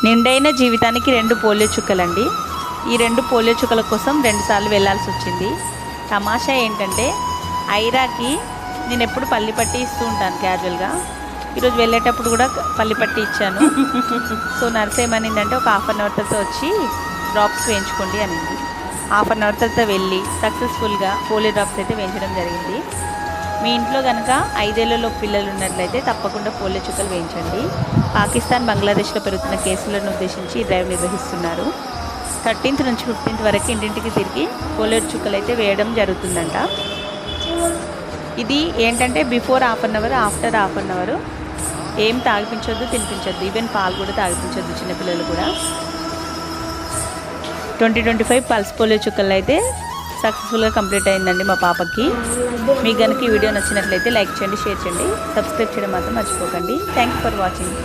నిండైన జీవితానికి 2 పోలియో చుక్కలండి. ఈ 2 పోలియో చుక్కల కోసం 2 సార్లు వెళ్ళాల్సి వచ్చింది. తమాషా ఏంటంటే ఐరాకి నేను ఎప్పుడు పల్లి పట్టి ఇస్తూ ఉంటాను క్యాజువల్గా. ఈరోజు వెళ్ళేటప్పుడు కూడా పల్లి పట్టి ఇచ్చాను. సో నర్స్ ఏమనిందంటే ఒక హాఫ్ అన్ అవర్ తర్వాత వచ్చి డ్రాప్స్ వేయించుకోండి అనింది. హాఫ్ అన్ అవర్ తర్వాత వెళ్ళి సక్సెస్ఫుల్గా పోలియో డ్రాప్స్ అయితే వేయించడం జరిగింది. మీ ఇంట్లో కనుక 5 ఏళ్లలో పిల్లలు ఉన్నట్లయితే తప్పకుండా పోలియో చుక్కలు వేయించండి. పాకిస్తాన్, బంగ్లాదేశ్లో పెరుగుతున్న కేసులను ఉద్దేశించి ఈ డ్రైవ్ నిర్వహిస్తున్నారు. 13th నుంచి 15th వరకు ఇంటింటికి తిరిగి పోలియో చుక్కలు అయితే వేయడం జరుగుతుందంట. ఇది ఏంటంటే before half an hour, after half an hour ఏం తాగిపించొద్దు, తినిపించొద్దు. ఈవెన్ పాలు కూడా తాగిపించొద్దు చిన్నపిల్లలు కూడా. 2025 పల్స్ పోలియో చుక్కలు అయితే సక్సెస్ఫుల్గా కంప్లీట్ అయిందండి మా పాపకి. మీకు కనుక ఈ వీడియో నచ్చినట్లయితే లైక్ చేయండి, షేర్ చేయండి, సబ్స్క్రైబ్ చేయడం మాత్రం మర్చిపోకండి. Thank you for watching.